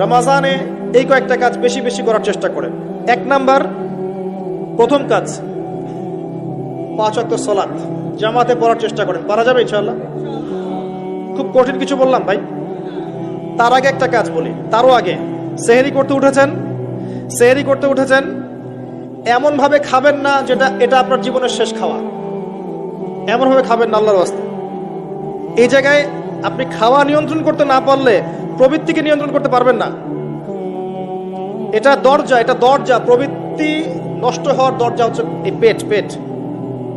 রমাজানে এই কয়েকটা কাজ বেশি বেশি করার চেষ্টা করেন। এক নাম্বার, প্রথম কাজ 5 ওয়াক্ত সালাত জামাতে পড়ার চেষ্টা করেন। পারা যাবে ইনশাআল্লাহ? খুব কঠিন কিছু বললাম ভাই? তার আগে একটা কাজ বলি, তারও আগে সেহরি করতে উঠেছেন, এমন ভাবে খাবেন না যেটা এটা আপনার জীবনের শেষ খাওয়া। এমন ভাবে খাবেন না আল্লাহর ওয়াস্তে। এই জায়গায় আপনি খাওয়া নিয়ন্ত্রণ করতে না পারলে প্রবৃত্তিকে নিয়ন্ত্রণ করতে পারবেন না। এটা দরজা, প্রবৃত্তি নষ্ট হওয়ার দরজা হচ্ছে এই পেট,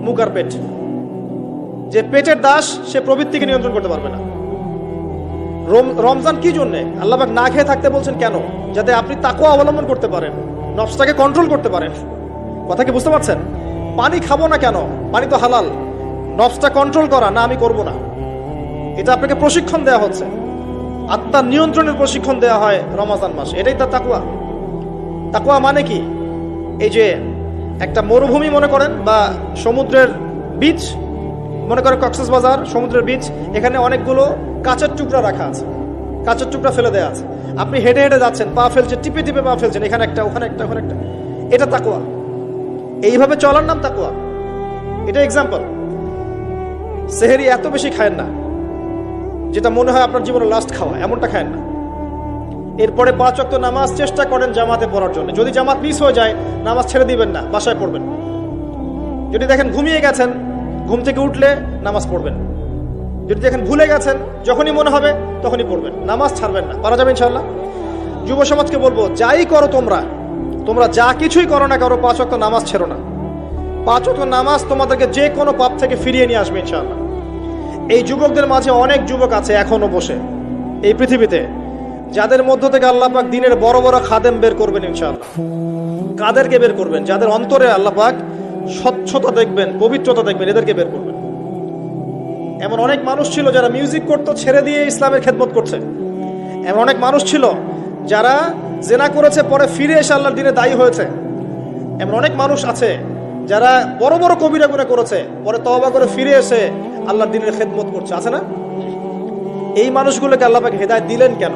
মুখ আর পেট। যে পেটের দাস সে প্রবৃত্তিকে নিয়ন্ত্রণ করতে পারবে না। রমজান কি জন্যে আল্লাহ পাক না খেয়ে থাকতে বলছেন কেন? যাতে আপনি তাকওয়া অবলম্বন করতে পারেন, নফসটাকে কন্ট্রোল করতে পারেন। কথা কি বুঝতে পারছেন? পানি খাবো না কেন? পানি তো হালাল। নফসটা কন্ট্রোল করা, না আমি করব না, এটা আপনাকে প্রশিক্ষণ দেওয়া হচ্ছে। আত্মার নিয়ন্ত্রণের প্রশিক্ষণ দেওয়া হয় রমজান মাসে। এটাই তার তাকওয়া। তাকওয়া মানে কি? এই যে একটা মরুভূমি মনে করেন, বা সমুদ্রের বিচ মনে করেন, কক্সবাজার সমুদ্রের বিচ, এখানে অনেকগুলো কাঁচের টুকরা রাখা আছে, কাঁচের টুকরা ফেলে দেওয়া আছে। আপনি হেঁটে হেঁটে যাচ্ছেন, পা ফেলছেন, টিপে টিপে পা ফেলছেন, এখানে একটা, ওখানে একটা, ওখানে একটা। এটা তাকওয়া। এইভাবে চলার নাম তাকওয়া। এটা এক্সাম্পল। সেহরি এত বেশি খায়েন না যেটা মনে হয় আপনার জীবনের লাস্ট খাওয়া, এমনটা খায়েন না। এরপরে 5 ওয়াক্ত নামাজ চেষ্টা করেন জামাতে পড়ার জন্য। যদি জামাত মিস হয়ে যায়, নামাজ ছেড়ে দিবেন না, বাসায় পড়বেন। যদি দেখেন ঘুমিয়ে গেছেন, ঘুম থেকে উঠলে নামাজ পড়বেন। যদি দেখেন ভুলে গেছেন, যখনই মনে হবে তখনই পড়বেন, নামাজ ছাড়বেন না। পারা যাবে ইনশাআল্লাহ? যুব সমাজকে বলবো, যাই করো তোমরা যা কিছুই করো না করো, 5 ওয়াক্ত নামাজ ছেড়ো না। 5 ওয়াক্ত নামাজ তোমাদেরকে যে কোনো পাপ থেকে ফিরিয়ে নিয়ে আসবে ইনশাআল্লাহ। এই যুবকদের মাঝে অনেক যুবক আছে এখনো বসে এই পৃথিবীতে, যাদের মধ্য থেকে আল্লাহ পাক দিনের বড় বড় খাদেম বের করবেন ইনশাআল্লাহ। কাদেরকে বের করবেন? যাদের অন্তরে আল্লাহ পাক স্বচ্ছতা দেখবেন, পবিত্রতা দেখবেন, এদেরকে বের করবেন। এমন অনেক মানুষ ছিল যারা মিউজিক করতো, ছেড়ে দিয়ে ইসলামের খেদমত করছে। এমন অনেক মানুষ ছিল যারা জেনা করেছে, পরে ফিরে এসে আল্লাহর দিনে দায়ী হয়েছে। এমন অনেক মানুষ আছে যারা বড় বড় কবিরা গুনাহ করেছে, পরে তওবা করে ফিরে এসে আল্লাহর দিনের খেদমত করছে, আছে না? এই মানুষগুলোকে আল্লাহ পাক হেদায়েত দিলেন কেন?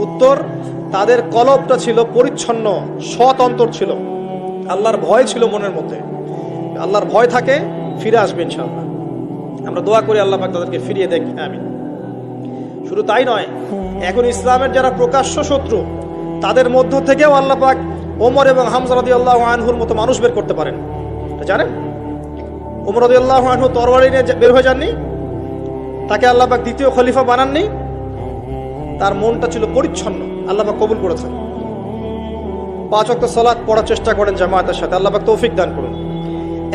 উত্তর, তাদের কলবটা ছিল পরিচ্ছন্ন, সৎ অন্তর ছিল, আল্লাহর ভয় ছিল মনের মধ্যে। আল্লাহর ভয় থাকে, ফিরে আসবে ইনশাআল্লাহ। আমরা দোয়া করি আল্লাহ পাক তাদেরকে ফিরিয়ে দেখ। আমিন। শুধু তাই নয়, এখন ইসলামের যারা প্রকাশ্য শত্রু, তাদের মধ্য থেকেও আল্লাহ পাক ওমর এবং হামজা রাদিয়াল্লাহু আনহুর মতো মানুষ বের করতে পারেন। জানেন, ওমর রাদিয়াল্লাহু আনহু তরবারি নিয়ে বের হয়ে যাননি, তাকে আল্লাহ পাক দ্বিতীয় খলিফা বানাননি। তার মনটা ছিল পরিচ্ছন্ন, আল্লাহ পাক কবুল করেছেন। 5 ওয়াক্ত সালাত পড়ার চেষ্টা করেন জামাতের সাথে, আল্লাহ পাক তৌফিক দান করুন।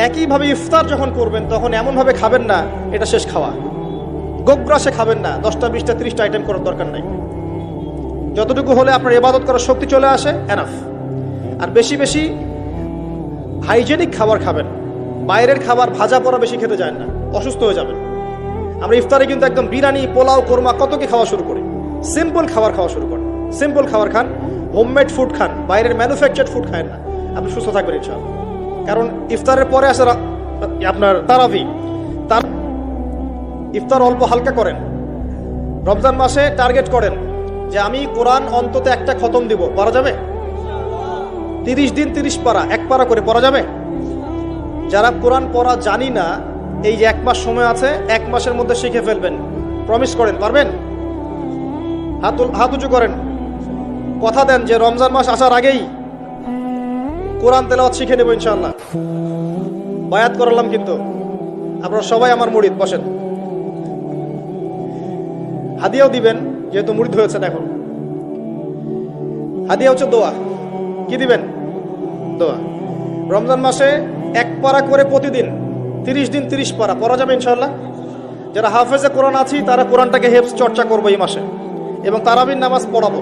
একইভাবে ইফতার যখন করবেন, তখন এমন ভাবে খাবেন না এটা শেষ খাওয়া। গোগ্রাসে খাবেন না, 10টা 20টা 30টা আইটেম করার দরকার নাই। যতটুকু হলে আপনার ইবাদত করার শক্তি চলে আসে, এনাফ। আর বেশি বেশি হাইজেনিক খাবার খাবেন। বাইরের খাবার ভাজা পোড়া বেশি খেতে যায় না, অসুস্থ হয়ে যাবেন। আমরা ইফতারে কিন্তু একদম বিরিয়ানি, পোলাও, কোরমা কত কি খাওয়া শুরু করি। সিম্পল খাবার খাওয়া শুরু করেন, সিম্পল খাবার খান, হোমমেড ফুড খান, বাইরের ম্যানুফ্যাকচার্ড ফুড খান না। আপনি সুস্থ থাকবেন ইনশাআল্লাহ। কারণ ইফতারের পরে আসে আপনার তারাবি। ইফতার অল্প হালকা করেন। রমজান মাসে টার্গেট করেন যে আমি কোরআন অন্তত একটা খতম দিব। পড়া যাবে? 30 দিন 30 পারা, 1 পারা করে পড়া যাবে? যারা কোরআন পড়া জানি না, এই যে 1 মাস সময় আছে, 1 মাসের মধ্যে শিখে ফেলবেন। প্রমিস করেন, পারবেন? হাত উঁচু করেন, কথা দেন যে রমজান মাস আসার আগেই কোরআন তেলাওয়াত শিখে নেব ইনশাআল্লাহ। বায়াত করলাম, কিন্তু আপনারা সবাই আমার মুরিদ। বসেন, হাদিয়াও দিবেন, যেহেতু মুরিদ হয়েছেন এখন। হাদিয়া হচ্ছে দোয়া। কি দিবেন? দোয়া। রমজান মাসে 1 পারা করে প্রতিদিন 30 দিন 30 পারা পড়া যাবে ইনশাআল্লাহ। যারা হাফেজে কোরআন আছি, তারা কোরআনটাকে হেফজ চর্চা করবো এই মাসে, এবং তারাবির নামাজ পড়াবো।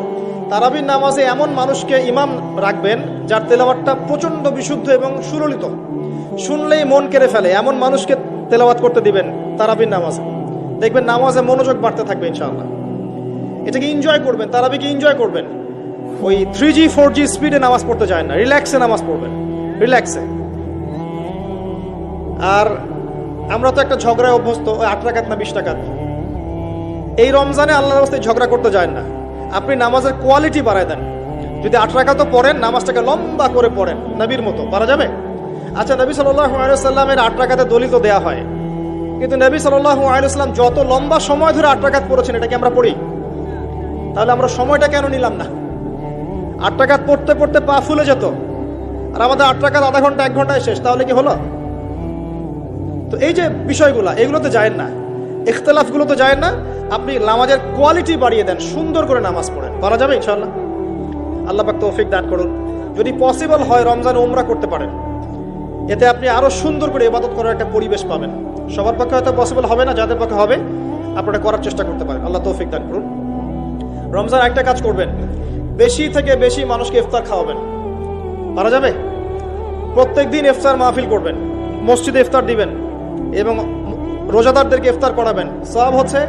তারাবির নামাজে এমন মানুষকে ইমাম রাখবেন যার তেলাওয়াতটা প্রচন্ড বিশুদ্ধ এবং সুললিত, শুনলেই মন কেড়ে ফেলে, এমন মানুষকে তেলাওয়াত করতে দিবেন তারাবির নামাজে। দেখবেন নামাজে মনোযোগ বাড়তে থাকবে ইনশাআল্লাহ। এটাকে এনজয় করবেন, তারাবিকে এনজয় করবেন। ওই 3G 4G স্পিডে নামাজ পড়তে যায় না, রিল্যাক্সে নামাজ পড়বেন, রিল্যাক্সে। আর আমরা তো একটা ঝগড়ায় অভ্যস্ত, 8 রাকাত না 20 রাকাত। এই রমজানে আল্লাহর রাস্তায় ঝগড়া করতে যায় না। আপনি নামাজের কোয়ালিটি বাড়ায় দেন। যদি 8 রাকাতও পড়েন, নামাজটাকে লম্বা করে পড়েন নবীর মতো, পারা যাবে? আচ্ছা, নবী সাল্লাল্লাহু আলাইহি ওয়াসাল্লামের 8 রাকাতে দলিল তো দেয়া হয়, কিন্তু নবী সাল্লাল্লাহু আলাইহি ওয়াসাল্লাম যত লম্বা সময় ধরে 8 রাকাত পড়েছেন, এটা কি আমরা পড়ি? তাহলে আমরা সময়টা কেন নিলাম না? 8 রাকাত পড়তে পড়তে পা ফুলে যেত, আর আমাদের 8 রাকাত আধা ঘন্টা 1 ঘন্টায় শেষ, তাহলে কি হলো? তো এই যে বিষয়গুলো, এগুলোতে যায় না, ইখতিলাফগুলোতে যায় না। আপনি নামাজের কোয়ালিটি বাড়িয়ে দেন, সুন্দর করে নামাজ পড়েন, পারা যাবে ইনশাআল্লাহ। আল্লাহ পাক তৌফিক দান করুন। যদি পসিবল হয় রমজানে উমরা করতে পারেন, এতে আপনি আরো সুন্দর করে ইবাদত করার একটা পরিবেশ পাবেন। সবার পক্ষে হয়তো পসিবল হবে না, যাদের পক্ষে হবে আপনারা করার চেষ্টা করতে পারেন। আল্লাহ তৌফিক দান করুন। রমজান একটা কাজ করবেন, বেশি থেকে বেশি মানুষকে ইফতার খাওয়াবেন, পারা যাবে? প্রত্যেকদিন ইফতার মাহফিল করবেন, মসজিদে ইফতার দিবেন এবং রোজাদারদেরকে ইফতার করাবেন। সওয়াব হচ্ছে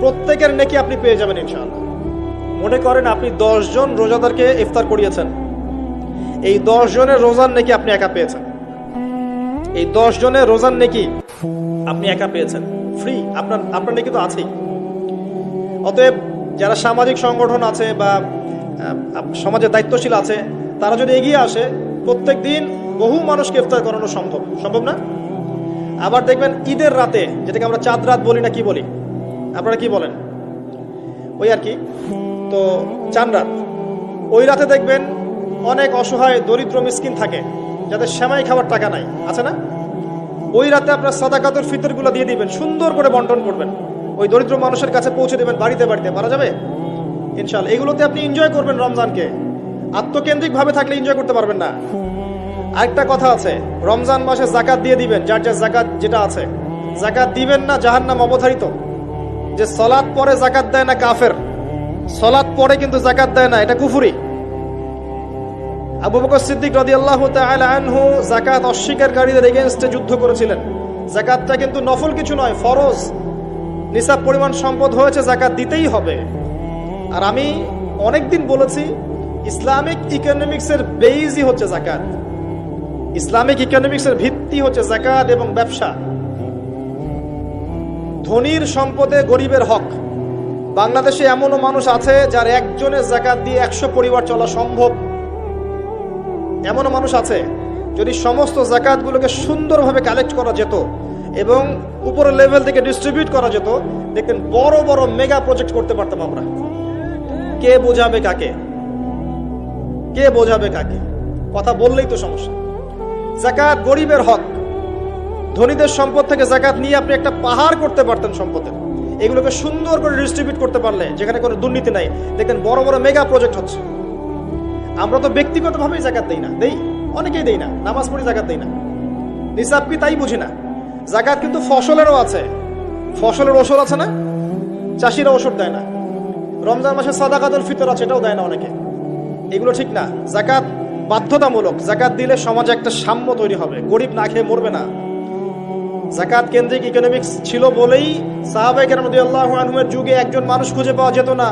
প্রত্যেকের নেকি আপনি পেয়ে যাবেন ইনশাআল্লাহ। মনে করেন আপনি 10 জন রোজাদারকে ইফতার করিয়েছেন, এই 10 জনের রোজার নেকি আপনি একা পেয়েছেন। এই 10 জনের রোজার নেকি আপনি একা পেয়েছেন, ফ্রি, আপনার নেকি তো আছেই। অতএব যারা সামাজিক সংগঠন আছে বা সমাজের দায়িত্বশীল আছে, তারা যদি এগিয়ে আসে, প্রত্যেক দিন বহু মানুষকে ইফতার করানো সম্ভব না? আবার দেখবেন ঈদের রাতে, যেটাকে আমরা চাঁদ রাত বলি না, কি বলি আপনারা, কি বলেন? ওই আর কি, তো চাঁদ রাত, ওই রাতে দেখবেন অনেক অসহায় দরিদ্র মিসকিন থাকে, যাদের সেমাই খাবার টাকা নাই, আছে না? ওই রাতে আপনার সাদাকাতুল ফিতরগুলো দিয়ে দিবেন, সুন্দর করে বন্টন করবেন, ওই দরিদ্র মানুষের কাছে পৌঁছে দেবেন, বাড়িতে বাড়িতে, পারা যাবে ইনশাআল্লাহ। এগুলোতে আপনি এনজয় করবেন রমজানকে। আত্মকেন্দ্রিক ভাবে থাকলে এনজয় করতে পারবেন না। আরেকটা কথা আছে, রমজান মাসে যাকাত দিয়ে দিবেন, যার যার যাকাত যেটা আছে। যাকাত দিবেন না, জাহান্নাম অবধারিত। যে সালাত পরে যাকাত দেয় না কাফের, সালাত পরে কিন্তু যাকাত দেয় না, এটা কুফরি। আবু বকর সিদ্দিক রাদিয়াল্লাহু তাআলা আনহু যাকাত অস্বীকারীদের এগেইনস্টে যুদ্ধ করেছিলেন। যাকাতটা কিন্তু নফল কিছু নয়, ফরজ। নিসাব পরিমাণ সম্পদ হয়েছে, যাকাত দিতেই হবে। আর আমি অনেকদিন বলেছি, ইসলামিক ইকোনমিক্সের বেইজই হচ্ছে যাকাত। ইসলামিক ইকোনমিক্সের ভিত্তি হচ্ছে যাকাত এবং ব্যবসা। ধনীর সম্পদে গরিবের হক। বাংলাদেশে এমনও মানুষ আছে যার একজনের যাকাত দিয়ে 100 পরিবার চলা সম্ভব। এমনও মানুষ আছে, যদি সমস্ত যাকাতগুলোকে সুন্দরভাবে কালেক্ট করা যেত এবং উপরের লেভেল থেকে ডিস্ট্রিবিউট করা যেত, দেখবেন বড় বড় মেগা প্রজেক্ট করতে পারতাম আমরা। কে বোঝাবে কাকে? কে বোঝাবে কাকে? কথা বললেই তো সমস্যা। যাকাত গরিবের হক। ধনীদের সম্পদ থেকে যাকাত নিয়ে আপনি একটা পাহাড় করতে পারতেন সম্পদের। এগুলোকে সুন্দর করে ডিস্ট্রিবিউট করতে পারলে, যেখানে কোনো দুর্নীতি নাই, দেখেন বড় বড় মেগা প্রজেক্ট হচ্ছে। আমরা তো ব্যক্তিগতভাবেই যাকাত দেই না, অনেকেই দেই না, নামাজ পড়ি যাকাত দেই না, নিসাব কি তাই বুঝি না। যাকাত কিন্তু ফসলেরও আছে, ফসলের ওষুধ আছে না, চাষিরা ওষুধ দেয় না। রমজান মাসে সাদাকাতুল ফিতর আছে, এটাও দেয় না অনেকে। এগুলো ঠিক না। যাকাত বাধ্যতামূলক। যাকাত দিলে সমাজে একটা সাম্য তৈরি হবে, গরিব না খেয়ে মরবে না। যাকাত কেন্দ্রিক ইকোনমিক্স ছিল বলেই সাহাবায়ে কেরাম রাদিয়াল্লাহু আনহুমের যুগে একজন মানুষ খুঁজে পাওয়া যেত না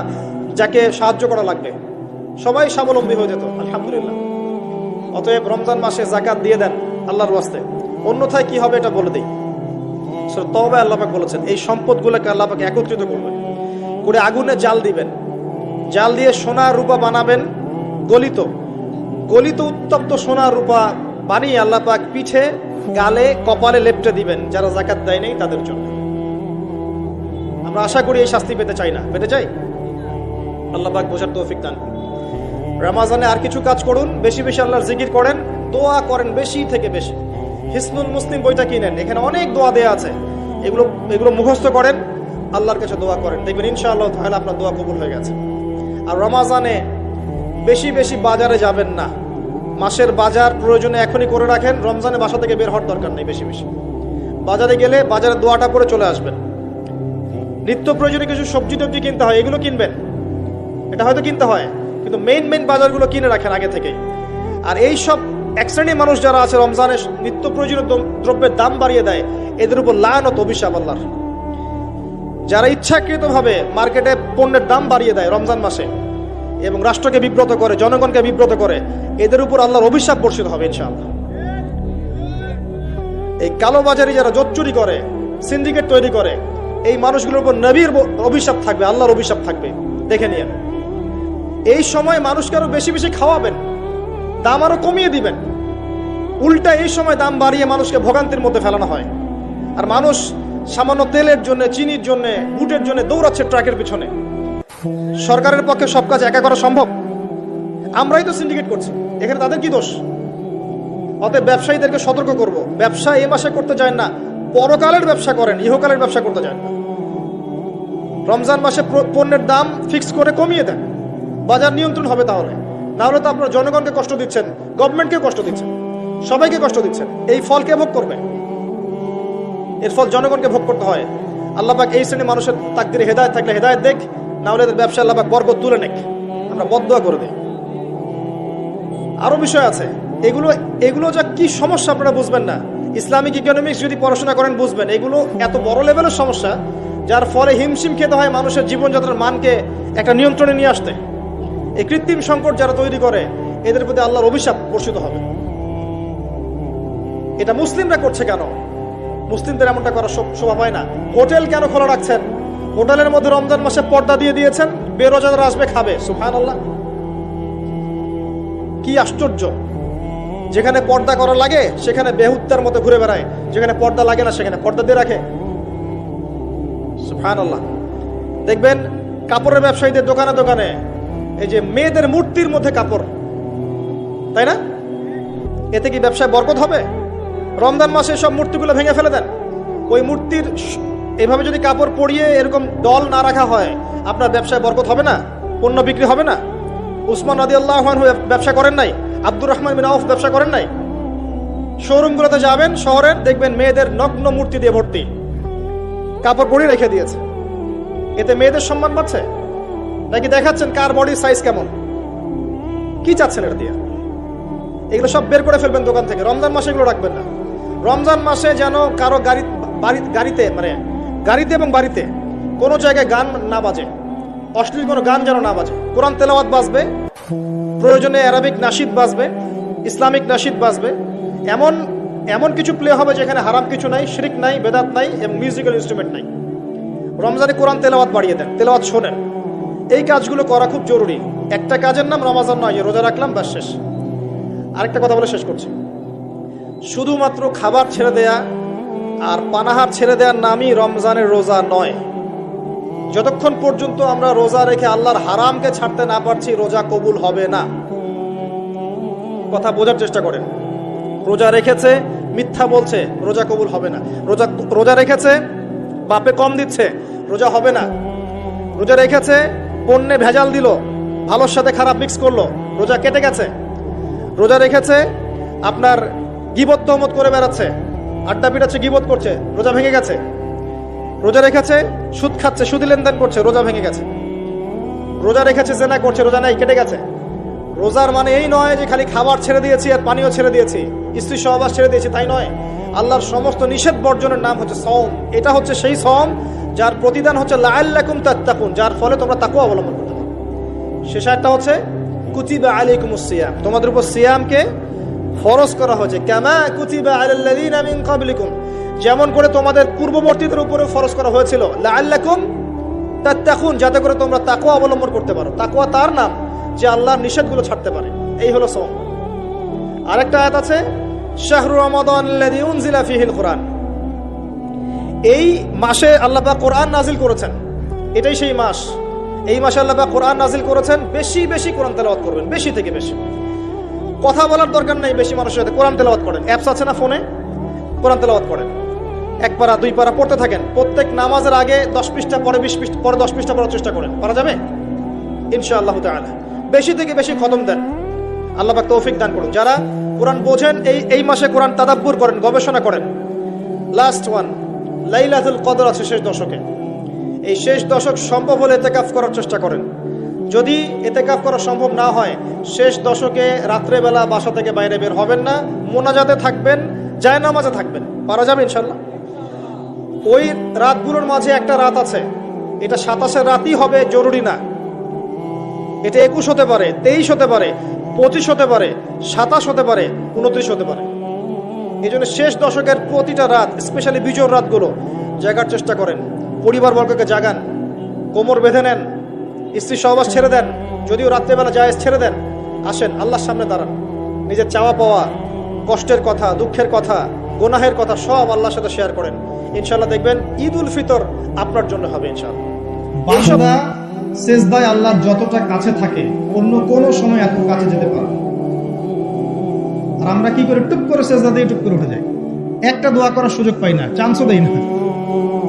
যাকে সাহায্য করা লাগবে, সবাই স্বাবলম্বী হয়ে যেত, আলহামদুলিল্লাহ। অতএব রমজান মাসে যাকাত দিয়ে দেন আল্লাহর ওয়াস্তে, অন্যথায় কি হবে এটা বলে দিই। সূরা তাওবা আল্লাহ পাক বলেছেন, এই সম্পদগুলোকে আল্লাহ পাক একত্রিত করবেন, করে আগুনে জাল দিবেন, জাল দিয়ে সোনা রূপা বানাবেন, গলিত উত্তপ্ত সোনা রূপা বানিয়ে আল্লাহ পাক পিঠে, গালে, কপালে লেপটে দিবেন যারা যাকাত দেয় নাই তাদের জন্য। আমরা আশা করি এই শাস্তি পেতে চাই না, পেতে চাই? আল্লাহ পাক বোঝার তৌফিক দান করুন। রমজানে আর কিছু কাজ করুন, বেশি বেশি আল্লাহর জিকির করেন, দোয়া করেন বেশি থেকে বেশি। হিসনুল মুসলিম বইটা কিনেন, এখানে অনেক দোয়া দেয়া আছে, এগুলো মুখস্থ করেন, আল্লাহর কাছে দোয়া করেন, দেখবেন ইনশাআল্লাহ তাআলা আপনার দোয়া কবুল হয়ে গেছে। আর রমজানে বেশি বেশি বাজারে যাবেন না। মাসের বাজার প্রয়োজনে এখনই করে রাখেন, রমজানে বাসা থেকে বের হওয়ার দরকার নেই। বেশি বেশি বাজারে গেলে বাজারের দোয়াটা পরে চলে আসবেন। নিত্য প্রয়োজনীয় কিছু সবজি টবজি কিনতে হয়, এগুলো কিনবেন, এটা হয়তো কিনতে হয়, কিন্তু মেইন বাজারগুলো কিনে রাখেন আগে থেকেই। আর এই সব এক শ্রেণীর মানুষ যারা আছে রমজানে নিত্য প্রয়োজনীয় দ্রব্যের দাম বাড়িয়ে দেয়, এদের উপর লানত অভিশাপ আল্লাহর। যারা ইচ্ছাকৃতভাবে মার্কেটে পণ্যের দাম বাড়িয়ে দেয় রমজান মাসে এবং রাষ্ট্রকে বিব্রত করে, জনগণকে বিব্রত করে, এদের উপর আল্লাহর অভিশাপ বর্ষিত হবে ইনশাআল্লাহ। এই কালোবাজারি যারা জোট চুরি করে, সিন্ডিকেট তৈরি করে, এই মানুষগুলোর উপর নবীর অভিশাপ থাকবে, আল্লাহর অভিশাপ থাকবে, দেখে নিয়েন। এই সময় মানুষকে আরো বেশি বেশি খাওয়াবেন, দাম আরো কমিয়ে দিবেন। উল্টা এই সময় দাম বাড়িয়ে মানুষকে ভোগান্তির মধ্যে ফেলানো হয়। আর মানুষ সামান্য তেলের জন্য, চিনির জন্য, বুটের জন্য দৌড়াচ্ছে ট্রাকের পিছনে। সরকারের পক্ষে সব কাজ একা করা সম্ভব? আমরাই তো সিন্ডিকেট করছি, এখানে তাদের কি দোষ? অতএব ব্যবসায়ীদেরকে সতর্ক করব, ব্যবসা এই মাসে করতে যায় না, পরকালের ব্যবসা করেন, ইহকালের ব্যবসা করতে যায় না। রমজান মাসে পণ্যের দাম ফিক্স করে কমিয়ে দেন, বাজার নিয়ন্ত্রণ হবে। তাহলে না হলে তো আপনারা জনগণকে কষ্ট দিচ্ছেন, গভর্নমেন্টকে কষ্ট দিচ্ছেন, সবাইকে কষ্ট দিচ্ছেন। এই ফল কে ভোগ করবে? এর ফল জনগণকে ভোগ করতে হয়। আল্লাহ পাক এই শ্রেণী মানুষের তাকদিরে হেদায়েত থাকলে হেদায়েত দেখ, না হলে ব্যবসা আল্লাহ পাক বরকত তুলে নেক। আমরা বদদোয়া করে দিই। আরো বিষয় আছে, এগুলো যা কি সমস্যা আপনারা বুঝবেন না। ইসলামিক ইকোনমিক্স যদি পড়াশোনা করেন বুঝবেন, এগুলো এত বড় লেভেলের সমস্যা যার ফলে হিমশিম খেতে হয় মানুষের জীবনযাত্রার মানকে একটা নিয়ন্ত্রণে নিয়ে আসতে। এই কৃত্রিম সংকট যারা তৈরি করে, এদের প্রতি আল্লাহর অভিশাপ বর্ষিত হবে। এটা মুসলিমরা করছে কেন? মুসলিমদের এমনটা করার শোভা পায় না। হোটেল কেন খোলা রাখছেন? হোটেলের মধ্যে রমজান মাসে পর্দা দিয়ে দিয়েছেন, বেরোজাদার আসবে, খাবে। সুবহানাল্লাহ, কি আশ্চর্য! যেখানে পর্দা করা লাগে সেখানে বেহুত্তার মতো ঘুরে বেড়ায়, যেখানে পর্দা লাগে না সেখানে পর্দা দিয়ে রাখে। সুবহানাল্লাহ। দেখবেন কাপড়ের ব্যবসায়ীদের দোকানে দোকানে এই যে মেয়েদের মূর্তির মধ্যে কাপড়, তাই না? এতে কি ব্যবসায় বরকত হবে? রমজান মাসে সব মূর্তিগুলো ভেঙে ফেলে দেন। ওই মূর্তির এভাবে যদি কাপড় পরিয়ে এরকম দল না রাখা হয়, আপনার ব্যবসায় বরকত হবে না? পণ্য বিক্রি হবে না? উসমান রাদিয়াল্লাহু আনহু ব্যবসা করেন নাই? আব্দুর রহমান বিন আউফ ব্যবসা করেন নাই? শোরুমগুলোতে যাবেন শহরের, দেখবেন মেয়েদের নগ্ন মূর্তি দিয়ে ভর্তি, কাপড় পরিয়ে রেখে দিয়েছে। এতে মেয়েদের সম্মান পাচ্ছে নাকি দেখাচ্ছেন কার বডির সাইজ কেমন? কি চাচ্ছেন এটা দিয়ে? এগুলো সব বের করে ফেলবেন দোকান থেকে। রমজান মাসে এগুলো রাখবেন না। রমজান মাসে যেন কারো গাড়িতে এবং বাড়িতে কোনো জায়গায় গান না বাজে, অশ্লীল কোনো গান যেন না বাজে। কোরআন তেলাওয়াত বাজবে, প্রয়োজনে অ্যারাবিক নাশিদ বাজবে, ইসলামিক নাশিদ বাজবে। এমন কিছু প্লে হবে যেখানে হারাম কিছু নাই, শিরক নাই, বেদাত নাই এবং মিউজিক্যাল ইনস্ট্রুমেন্ট নাই। রমজানে কোরআন তেলাওয়াত বাড়িয়ে দেন, তেলাওয়াত শোনেন। এই কাজগুলো করা খুব জরুরি। একটা কাজের নাম রমজান নয়, রোজা রাখলাম বাস শেষ। আরেকটা কথা বলে শেষ করছি। শুধুমাত্র খাবার ছেড়ে দেয়া আর পানাহার ছেড়ে দেওয়ার নামই রমজানের রোজা নয়। যতক্ষণ পর্যন্ত আমরা রোজা রেখে আল্লাহর হারামকে ছাড়তে না পারছি, রোজা কবুল হবে না। কথা বোঝার চেষ্টা করেন। রোজা রেখেছে, মিথ্যা বলছে, রোজা কবুল হবে না। রোজা রেখেছে, বাপে কম দিচ্ছে, রোজা হবে না। রোজা রেখেছে, পণ্যে ভেজাল দিল, ভালোর সাথে খারাপ মিক্স করলো, রোজা কেটে গেছে। রোজা রেখেছে, আপনার গীবত তহমত করে বেড়াচ্ছে, আড্ডা পিটাচ্ছে, গীবত করছে, রোজা ভেঙে গেছে। রোজা রেখেছে, সুদ খাচ্ছে, সুদি লেনদেন করছে, রোজা ভেঙে গেছে। রোজা রেখেছে, জেনা করছে, রোজা নাই, কেটে গেছে। রোজার মানে এই নয় যে খালি খাবার ছেড়ে দিয়েছি আর পানীয় ছেড়ে দিয়েছি, স্ত্রী সহবাস ছেড়ে দিয়েছি, তাই নয়। আল্লাহর সমস্ত নিষেধ বর্জনের নাম হচ্ছে সওম। এটা হচ্ছে সেই সওম যার প্রতিদান হচ্ছে লাআল্লাকুম তাত্তাকুন, যার ফলে তোমরা তাকওয়া অবলম্বন করতে পারো। শেষ আয়াতটা হচ্ছে কুতিবা আলাইকুমুস সিয়াম, তোমাদের উপর সিয়ামকে ফরজ করা হয়েছে। কামা কুতিবা আলাল্লাযিনা মিন ক্বাবলিকুম, যেমন করে তোমাদের পূর্ববর্তীদের উপরে ফরজ করা হয়েছিল। লাআল্লাকুম তাত্তাকুন, যাতে করে তোমরা তাকওয়া অবলম্বন করতে পারো। তাকওয়া তার নাম যে আল্লাহর নিষেধগুলো ছাড়তে পারে। এই হলো সওম। আরেকটা আয়াত আছে, শাহরু রমাদানাল্লাযী উনজিলা ফীহিল কুরআন, এই মাসে আল্লাহ পাক কোরআন নাজিল করেছেন। এটাই সেই মাস। এই মাসে আল্লাহ পাক কোরআন নাজিল করেছেন। বেশি বেশি কোরআন তেলাওয়াত করবেন, বেশি থেকে বেশি। কথা বলার দরকার নাই, বেশি মানুষের সাথে কোরআন তেলাওয়াত করেন। অ্যাপস আছে না ফোনে, কোরআন তেলাওয়াত করেন। 1 পারা 2 পারা পড়তে থাকেন। প্রত্যেক নামাজের আগে 10 পৃষ্ঠা, পরে 20 পৃষ্ঠা, পরে 10 পৃষ্ঠা পড়ার চেষ্টা করেন। পারা যাবে ইনশাআল্লাহ তাআলা। বেশি থেকে বেশি খতম দেন, আল্লাহ পাক তৌফিক দান করুন। যারা কোরআন বোঝেন, এই মাসে কোরআন তাদাব্বুর করেন, গবেষণা করেন। লাস্ট ওয়ান, লাইলাতুল কদর আছে শেষ দশকে। এই শেষ দশক সম্ভব হলে ইতিকাফ করার চেষ্টা করেন। যদি ইতিকাফ করা সম্ভব না হয়, শেষ দশকে রাত্রেবেলা বাসা থেকে বাইরে বের হবেন না, মোনাজাতে থাকবেন, জায়নামাজে থাকবেন। পারা যাবে ইনশাআল্লাহ। ওই রাতগুলোর মাঝে একটা রাত আছে, এটা 27 রাতই হবে জরুরি না। এটা 21 হতে পারে, 23 হতে পারে, 25 হতে পারে, 27 হতে পারে, 29 হতে পারে। এই জন্য শেষ দশকের প্রতিটা রাত, স্পেশালি বিজোর রাতগুলো জাগার চেষ্টা করেন। পরিবার বর্গকে জাগান, কোমর বেঁধে নেন, স্ত্রী সহবাস ছেড়ে দেন, যদিও রাত্রেবেলা জায়েজ ছেড়ে দেন, আসেন আল্লাহর সামনে দাঁড়ান, নিজের চাওয়া পাওয়া, কষ্টের কথা, দুঃখের কথা, গুনাহের কথা সব আল্লাহর সাথে শেয়ার করেন। ইনশাআল্লাহ দেখবেন ঈদ উল ফিতর আপনার জন্য হবে ইনশাআল্লাহ। বান্দা সেজদায় আল্লাহর যতটা কাছে থাকে অন্য কোনো সময় এত কাছে যেতে পারে না। আর আমরা কি করে টুপ করে সেজদা দিয়ে টুপ করে উঠে যাই, একটা দোয়া করার সুযোগ পাই না, চান্সও দেই না।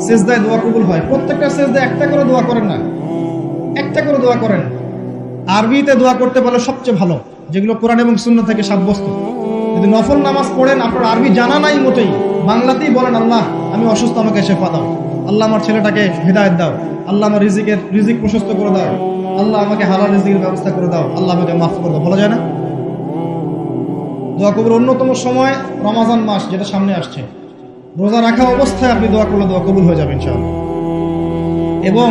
সেজদায় দোয়া কবুল হয়, প্রত্যেকটা সেজদায় একটা করে দোয়া করেন না, একটা করে দোয়া করেন। আরবিতে দোয়া করতে পারলে সবচেয়ে ভালো, যেগুলো কোরআন এবং সুন্নাহ থেকে সাব্যস্ত। যদি নফল নামাজ পড়েন, আপনার আরবি জানা নাই মোটেই, বাংলাতেই বলেন আল্লাহ আমি অসুস্থ, আমাকে শেফা দাও, আল্লাহ আমার ছেলেটাকে হেদায়েত দাও, আল্লাহ আমার রিজিক প্রশস্ত করে দাও, আল্লাহ আমাকে হালাল রিজিকের ব্যবস্থা করে দাও, আল্লাহ আমাকে মাফ করে দাও, বলা যায় না? দোয়া কবুল অন্যতম সময় রমাজান মাস, যেটা সামনে আসছে, রোজা রাখা অবস্থায় আপনি দোয়া করলে দোয়া কবুল হয়ে যাবে ইনশাআল্লাহ। এবং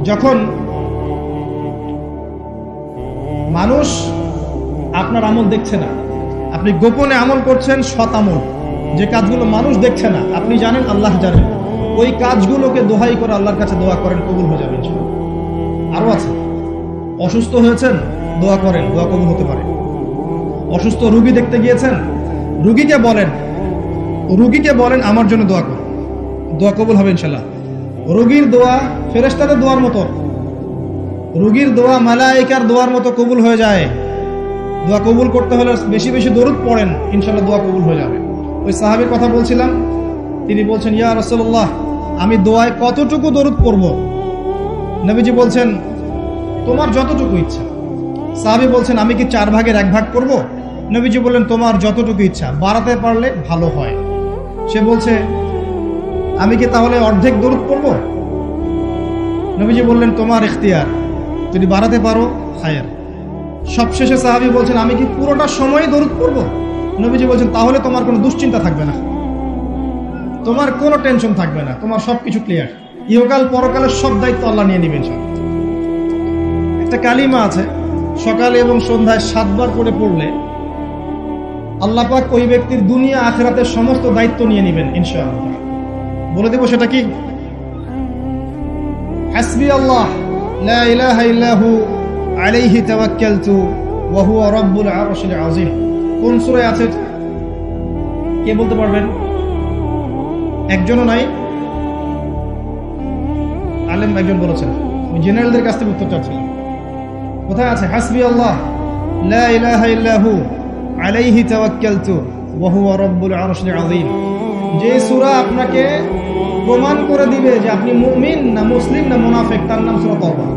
যখন মানুষ আপনার আমল দেখছে না, আপনি গোপনে আমল করছেন, সৎ আমল, যে কাজগুলো মানুষ দেখছে না, আপনি জানেন, আল্লাহ জানেন, ওই কাজগুলোকে দোহাই করে আল্লাহর কাছে দোয়া করেন, কবুল হয়ে যাবে ইনশাআল্লাহ। আরো আছে, অসুস্থ হয়েছেন, দোয়া করেন, দোয়া কবুল হতে পারে। অসুস্থ রুগী দেখতে গিয়েছেন, রুগীকে বলেন আমার জন্য দোয়া করুন, দোয়া কবুল হবে ইনশাআল্লাহ। রোগীর দোয়া ফেরেশতাদের দোয়ার মতো, রোগীর দোয়া মালায়েকার দোয়ার মতো কবুল হয়ে যায়। দোয়া কবুল করতে হলে বেশি বেশি দরুদ পড়েন, ইনশাআল্লাহ দোয়া কবুল হয়ে যাবে। ওই সাহাবীর কথা বলছিলাম, তিনি বলছেন ইয়া রাসূলুল্লাহ আমি দোয়ায় কতটুকু দরুদ পড়ব? নবীজি বলছেন তোমার যতটুকু ইচ্ছা। সাহাবী বলছেন আমি কি 4 ভাগের 1 ভাগ করব? নবীজি বললেন তোমার যতটুকু ইচ্ছা, বাড়াতে পারলে ভালো হয়। সে বলছে আমি কি তাহলে অর্ধেক দরুদ পড়ব? নবীজি বললেন তোমার ইখতিয়ার, যদি বাড়াতে পারো খায়ের। সবশেষে সাহাবী বলছেন আমি কি পুরোটা সময় দরুদ পড়ব? নবীজি বলছেন তাহলে তোমার কোনো দুশ্চিন্তা থাকবে না, তোমার কোনো টেনশন থাকবে না, তোমার সবকিছু ক্লিয়ার, ইহকাল পরকালের সব দায়িত্ব আল্লাহ নিয়ে নেবেন। একটা কালিমা আছে, সকালে এবং সন্ধ্যায় 7 বার করে পড়লে আল্লাহ পাক ওই ব্যক্তির দুনিয়া আখিরাতের সমস্ত দায়িত্ব নিয়ে নেবেন ইনশাআল্লাহ। বলে দেব সেটা কি? হাসবি আল্লাহ লা ইলাহা ইল্লাহু আলাইহি তাওয়াক্কালতু ওয়া হুয়া রাব্বুল আরশিল আযীম। কোন সূরায় আছে কে বলতে পারবেন? একজনও নাই? আলেম একজন বলেছেন, আমি জেনারেলদের কাছ থেকে উত্তর চাচ্ছিলাম। কোথায় আছে? হাসবি আল্লাহ লা ইলাহা ইল্লাহু আলাইহি তাওয়াক্কালতু ওয়া হুয়া রাব্বুল আরশিল আযীম। যে সূরা আপনাকে প্রমাণ করে দিবে যে আপনি মুমিন না মুসলিম না মুনাফিক, তার নাম সূরা তাওবা।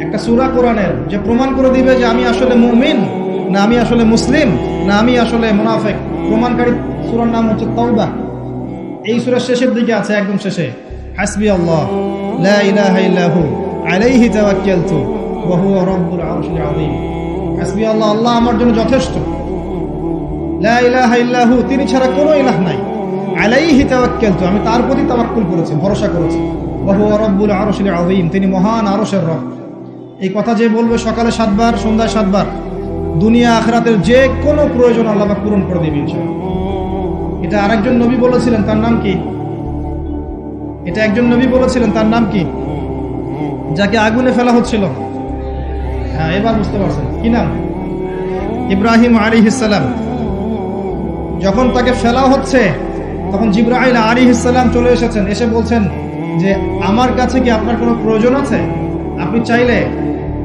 একটা সূরা কোরআনের যে প্রমাণ করে দিবে যে আমি আসলে মুমিন না আমি আসলে মুসলিম না আমি আসলে মুনাফিক, প্রমাণকারী সূরার নাম হচ্ছে তাওবা। এই সূরার শেষের দিকে আছে, একদম শেষে, হাসবি আল্লাহ লা ইলাহা ইল্লাহু আলাইহি তাওয়াক্কালতু ওয়া হুয়া রাব্বুল আরশিল আযীম। হাসবি আল্লাহ, আল্লাহ আমার জন্য যথেষ্ট, লা ইলাহা ইল্লাহু, তিনি ছাড়া কোনো ইলাহ নাই, আলাইহি তাওয়াক্কালতু, আমি তার প্রতি তাওয়াক্কুল করেছি, ভরসা করেছি, ওয়া হুয়া রাব্বুল আরশিল আযীম, তিনি মহান আরশের রব। এই কথা যে বলবে সকালে 7 বার, সন্ধ্যায় 7 বার, দুনিয়া আখিরাতের যে কোনো প্রয়োজন আল্লাহ পাক পূরণ করে দেবেন ইনশাআল্লাহ। এটা আরেকজন নবী বলেছিলেন, তার নাম কি? এটা একজন নবী বলেছিলেন, তার নাম কি? যাকে আগুনে ফেলা হচ্ছিল, হ্যাঁ এবার বুঝতে পারছেন কি নাম? ইব্রাহিম আলাইহিস সালাম। যখন তাকে ফেলা হচ্ছে তখন জিবরাইল আলাইহিস সালাম চলে এসেছেন, এসে বলছেন যে আমার কাছে কি আপনার কোনো প্রয়োজন আছে? আপনি চাইলে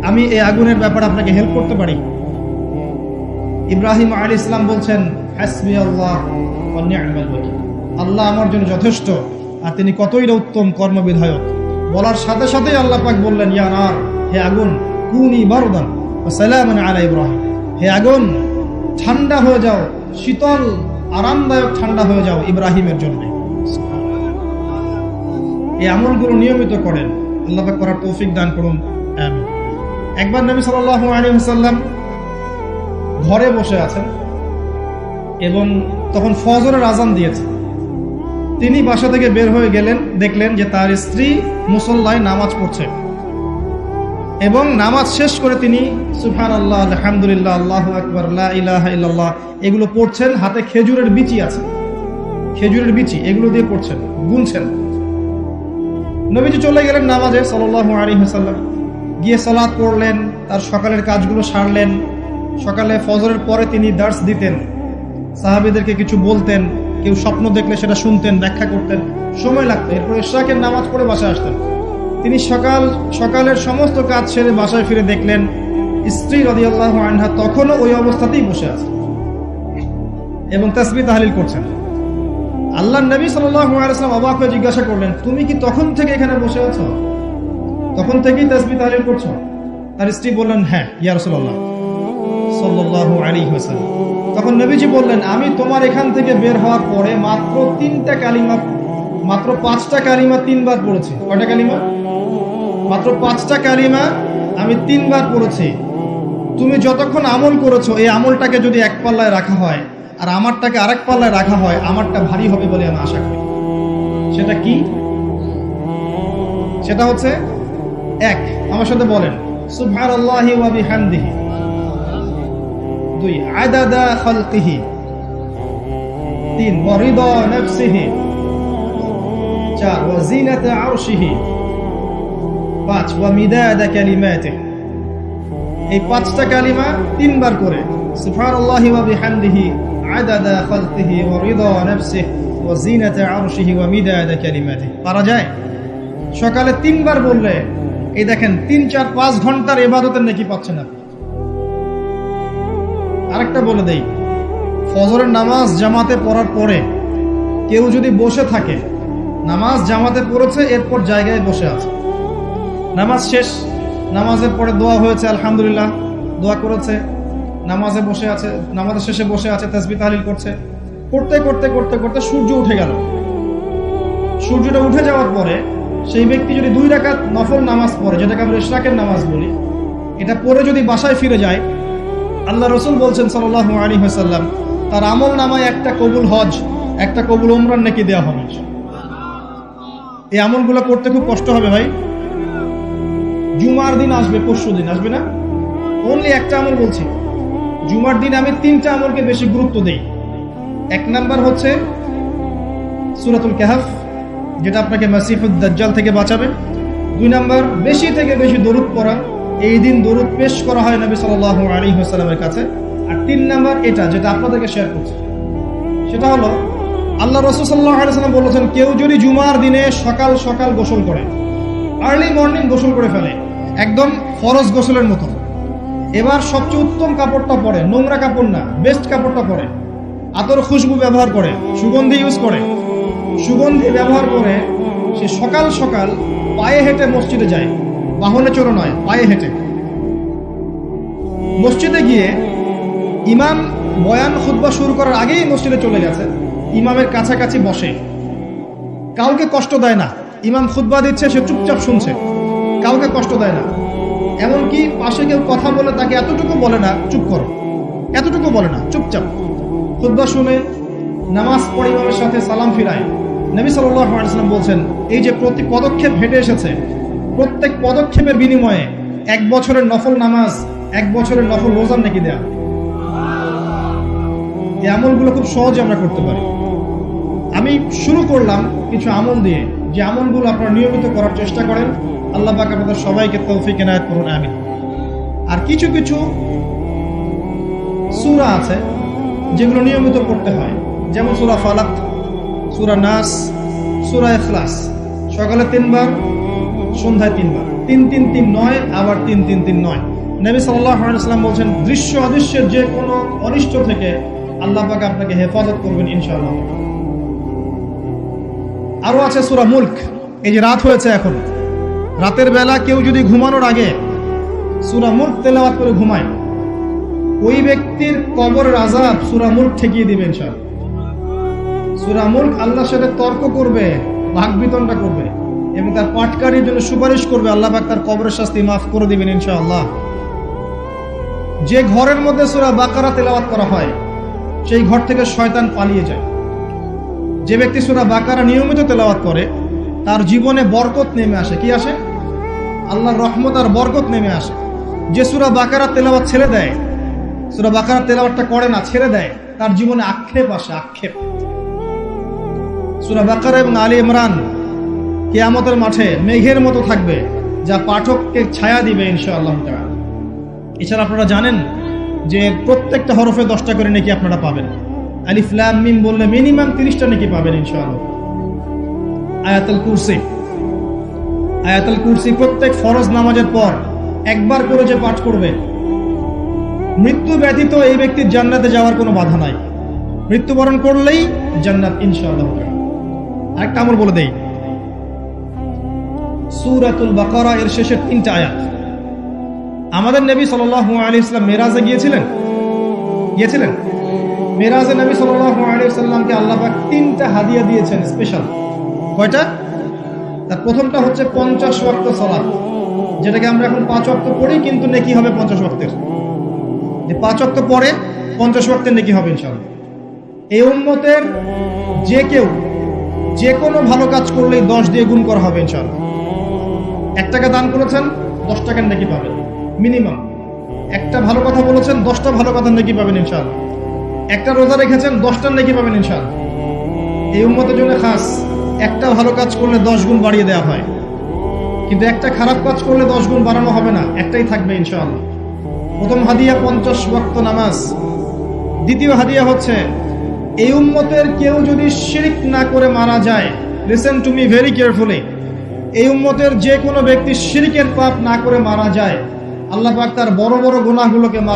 আমি এই আগুনের ব্যাপারে আপনাকে হেল্প করতে পারি। ইব্রাহিম আলাইহিস সালাম বলছেন হাসবি আল্লাহ ওয়া নি'মাল ওয়াকিল, আল্লাহ আমার জন্য যথেষ্ট আর তিনি কতই না উত্তম কর্মবিধায়ক। বলার সাথে সাথেই আল্লাহ পাক বললেন ইয়া নার, হে আগুন, কুনি বারদান ওয়া সালামান আলা ইব্রাহিম, হে আগুন ঠান্ডা হয়ে যাও, শীতল আরামদায়ক ঠান্ডা হয়ে যাও ইব্রাহিমের জন্য। এই আমলগুলো নিয়মিত করেন, আল্লাহ পাক করার তৌফিক দান করুন, আমিন। একবার নবী সাল্লাল্লাহু আলাইহি ওয়াসাল্লাম ঘরে বসে আছেন এবং তখন ফজরের আজান দিয়েছে। তিনি বাসা থেকে বের হয়ে গেলেন, দেখলেন যে তার স্ত্রী মুসল্লায় নামাজ পড়ছে এবং নামাজ শেষ করে তিনি সুবহানাল্লাহ, আলহামদুলিল্লাহ, আল্লাহু আকবার, লা ইলাহা ইল্লাল্লাহ এগুলো পড়ছেন। হাতে খেজুরের বিচি আছে, খেজুরের বিচি, এগুলো দিয়ে পড়ছেন, গুনছেন। নবীজি চলে গেলেন নামাজে সাল্লাল্লাহু আলাইহি ওয়াসাল্লাম, গিয়ে সালাত পড়লেন, তার সকালের কাজগুলো সারলেন। সকালে ফজরের পরে তিনি দার্স দিতেন, সাহাবীদেরকে কিছু বলতেন, কেউ স্বপ্ন দেখলে সেটা শুনতেন, ব্যাখ্যা করতেন, সময় লাগতো। এরপর ইশরাকের নামাজ পড়ে বাসায় আসতেন। তিনি সকালের সমস্ত কাজ সেরে বাসায় ফিরে দেখলেন স্ত্রী রাদিয়াল্লাহু আনহা তখনও ওই অবস্থাতেই বসে আছে এবং তাসবিহ তাহলিল করছেন। আল্লাহর নবী সাল্লাল্লাহু আলাইহি ওয়াসাল্লাম অবাক হয়ে জিজ্ঞাসা করলেন, তুমি কি তখন থেকে এখানে বসে আছো? তখন থেকেই তাসবিহ তাহলিল করছো? তার স্ত্রী বললেন, হ্যাঁ ইয়া রাসূলুল্লাহ সাল্লাল্লাহু আলাইহি ওয়াসাল্লাম। তখন নবীজি বললেন, আমি তোমার এখান থেকে বের হওয়ার পরে মাত্র 5টা কালিমা 3 বার পড়েছি। কয়টা কালিমা? মাত্র 5টা কালিমা আমি 3 বার পড়েছি। তুমি যতক্ষণ আমল করেছো, এই আমলটাকে যদি এক পাল্লায় রাখা হয় আর আমারটাকে আরেক পাল্লায় রাখা হয়, আমারটা ভারী হবে বলে আমি আশা করি। সেটা কি? সেটা হচ্ছে, এক, আমার সাথে বলেন সুবহানাল্লাহি ওয়া বিহামদিহি। 2, আদাদা খালকিহি। 3, ওয়া রিদা নাফসিহি। 4, ওয়া জিনাতা আরশিহি। 5, ওয়া মিদাদা কালিমাতিহি। এই 5টা কালিমা 3 বার করে, সুবহানাল্লাহি ওয়া বিহামদিহি, আদাদা খালকিহি, ওয়া রিদা নাফসিহি, ওয়া জিনাতা আরশিহি, ওয়া মিদাদা কালিমাতিহি। পারা যায়? সকালে 3 বার বললে এই দেখেন 3, 4, 5 ঘন্টার ইবাদতের নেকি পাচ্ছেন আপনি। আরেকটা বলে দেই, ফজরের নামাজ জামাতে পড়ার পরে কেউ যদি বসে থাকে, নামাজ জামাতে পড়েছে এরপর জায়গায় বসে আছে, নামাজ শেষ, নামাজের পরে দোয়া হয়েছে আলহামদুলিল্লাহ, দোয়া করেছে, নামাজে বসে আছে, নামাজের শেষে বসে আছে, তাসবিহ তাহলিল করছে, করতে করতে করতে করতে সূর্য উঠে গেল। সূর্যটা উঠে যাওয়ার পরে সেই ব্যক্তি যদি 2 রাকাত নফল নামাজ পড়ে, যেটাকে আমরা ইশরাকের নামাজ বলি, এটা পড়ে যদি বাসায় ফিরে যায়, আল্লাহ রাসূল বলছেন সাল্লাল্লাহু আলাইহি ওয়াসাল্লাম, তার আমল নামায় একটা কবুল হজ, একটা কবুল উমরার নেকি দেওয়া হবে। এই আমলগুলো করতে খুব কষ্ট হবে ভাই। জুমার দিন আসবে, পরশু দিন আসবে না, অনলি একটা আমল বলছি। জুমার দিন আমি 3টা আমলকে বেশি গুরুত্ব দেই। 1 নাম্বার হচ্ছে সূরাতুল কাহফ, যেটা আপনাকে মাসিহুদ দাজ্জাল থেকে বাঁচাবে। 2 নাম্বার বেশি থেকে বেশি দরুদ পড়া, এই দিন দরুদ পেশ করা হয় নবী সাল্লাল্লাহু আলাইহি ওয়াসাল্লামের কাছে। আর 3 নাম্বার এটা যেটা আপনাদেরকে শেয়ার করছি, সেটা হলো আল্লাহ রাসূল সাল্লাল্লাহু আলাইহি ওয়াসাল্লাম বলেছেন, কেউ যদি জুমার দিনে সকাল সকাল গোসল করে, আর্লি মর্নিং গোসল করে ফেলে, একদম ফরজ গোসলের মতো, এবার সবচেয়ে উত্তম কাপড়টা পরে, নোংরা কাপড় না, বেস্ট কাপড়টা পরে, আতর খুশবু ব্যবহার করে, সুগন্ধি ইউজ করে, সুগন্ধি ব্যবহার করে সে সকাল সকাল পায়ে হেঁটে মসজিদে যায়, বাহনে চড়ে নয়, পায়ে হেঁটে মসজিদে গিয়ে ইমাম বয়ান খুতবা শুরু করার আগেই মসজিদে চলে গেছে, ইমামের কাছাকাছি বসে, কাউকে কষ্ট দেয় না, ইমাম খুতবা দিচ্ছে সে চুপচাপ শুনছে, কাউকে কষ্ট দেয় না। এমনকি পাশে কেউ কথা বলে তাকে এতটুকু বলে না চুপ করো, এতটুকু বলে না, চুপচাপ খুতবা শুনে নামাজ পড়ে ইমামের সাথে সালাম ফিরায়। নবী সাল্লাল্লাহু আলাইহি ওয়াসাল্লাম বলছেন, এই যে প্রতি পদক্ষেপ হেঁটে এসেছে, প্রত্যেক পদক্ষেপের বিনিময়ে 1 বছরের নফল নামাজ, 1 বছরের নফল রোজার নেকি দেয়া। এই আমলগুলো খুব সহজে আমরা করতে পারি। আমি শুরু করলাম কিছু আমল দিয়ে, যে আমলগুলো আপনারা নিয়মিত করার চেষ্টা করেন। আল্লাহ পাক আপনাদের সবাইকে তৌফিক এনায়েত করুন, আমিন। আর কিছু কিছু সূরা আছে যেগুলো নিয়মিত পড়তে হয়, যেমন সূরা ফালাক, সূরা নাস, সূরা ইখলাস, সকালে 3 বার, সন্ধ্যায় 3 বার, 3-3-3 নয়, আবার 3-3-3 নয়। নবী সাল্লাল্লাহু আলাইহি ওয়াসাল্লাম বলছেন, দৃশ্য অদৃশ্যের যে কোনো অনিষ্ট থেকে আল্লাহ পাক আপনাকে হেফাজত করবেন ইনশাআল্লাহ। আরো আছে সূরা মুলক। এই যে রাত হয়েছে এখন, রাতের বেলা কেউ যদি ঘুমানোর আগে সূরা মুলক তেলাওয়াত করে ঘুমায়, ওই ব্যক্তির কবরের আযাব সূরা মুলক ঠেকিয়ে দিবে ইনশাআল্লাহ। সূরা মুলক আল্লাহর সাথে তর্ক করবে, ভাগ বিতণ্ডা করবে এবং তার পাঠকারীর জন্য সুপারিশ করবে, আল্লাহ পাক তার কবরের শাস্তি মাফ করে দিবেন ইনশাআল্লাহ। যে ঘরের মধ্যে সূরা বাকারা তেলাওয়াত করা হয়, সেই ঘর থেকে শয়তান পালিয়ে যায়। যে ব্যক্তি সূরা বাকারা নিয়মিত তেলাওয়াত করে, তার জীবনে বরকত নেমে আসে। কি আসে? আল্লাহর রহমত আর বরকত নেমে আসে। যে সূরা বাকারা তেলাওয়াত ছেড়ে দেয়, সূরা বাকারা তেলাওয়াতটা করে না, ছেড়ে দেয়, তার জীবনে আক্ষেপ আসে, আক্ষেপ। সূরা বাকারা এবং আলী ইমরান কিয়ামতের মাঠে মেঘের মতো থাকবে, যা পাঠককে ছায়া দিবে ইনশাআল্লাহ তাআলা। এছাড়া আপনারা জানেন যে প্রত্যেকটা হরফে 10টা করে নেকি আপনারা পাবেন। আলিফ লাম মিম বললে মিনিমাম 30টা নেকি পাবেন ইনশাআল্লাহ। আয়াতুল কুরসি প্রত্যেক ফরজ নামাজের পর একবার করে যে পাঠ করবে, মৃত্যু ব্যতীত এই ব্যক্তির জান্নাতে যাওয়ার কোনো বাধা নাই। মৃত্যুবরণ করলেই জান্নাত ইনশাআল্লাহ। আরেকটা আমল বলে দেই, সূরাতুল বাকারা এর শেষের 3টা আয়াত। আমাদের নবী সাল্লাল্লাহু আলাইহি ওয়াসাল্লাম মেরাজে গিয়েছিলেন। মেরাজে নবী সাল্লাল্লাহু আলাইহি ওয়াসাল্লামকে আল্লাহ পাক 3টা হাদিয়া দিয়েছেন স্পেশাল। কয়টা? তার প্রথমটা হচ্ছে 50 ওয়াক্ত সালাত, যেটাকে আমরা এখন 5 ওয়াক্ত পড়ি, কিন্তু নেকি হবে 50 ওয়াক্তের। যে 5 ওয়াক্ত পরে 50 ওয়াক্তের নেকি হবে ইনশাআল্লাহ। এই উম্মতের যে কেউ যে কোনো ভালো কাজ করলেই 10 দিয়ে গুণ করা হবে ইনশাআল্লাহ। 1 টাকা দান করেছেন, 10 টাকার নেকি পাবেন মিনিমাম। একটা ভালো কথা বলেছেন, 10টা ভালো কথার নেকি পাবেন ইনশাআল্লাহ। একটা রোজা রেখেছেন, 10টার নেকি পাবেন ইনশাআল্লাহ। এই উম্মতের জন্য খাস, একটা ভালো কাজ করলে 10 গুণ বাড়িয়ে দেওয়া হয়, কিন্তু একটা খারাপ কাজ করলে 10 গুণ বাড়ানো হবে না, একটাই থাকবে ইনশাআল্লাহ। প্রথম হাদিয়া 50 ওয়াক্ত নামাজ। দ্বিতীয় হাদিয়া হচ্ছে, এই উম্মতের কেউ যদি শিরক না করে মারা যায়, listen to me very carefully, এই উম্মতের যে কোনো ব্যক্তি শিরকের পাপ না করে মারা যায়, আল্লাহ পাক তার বড় বড় গুনাহগুলোকে মাফ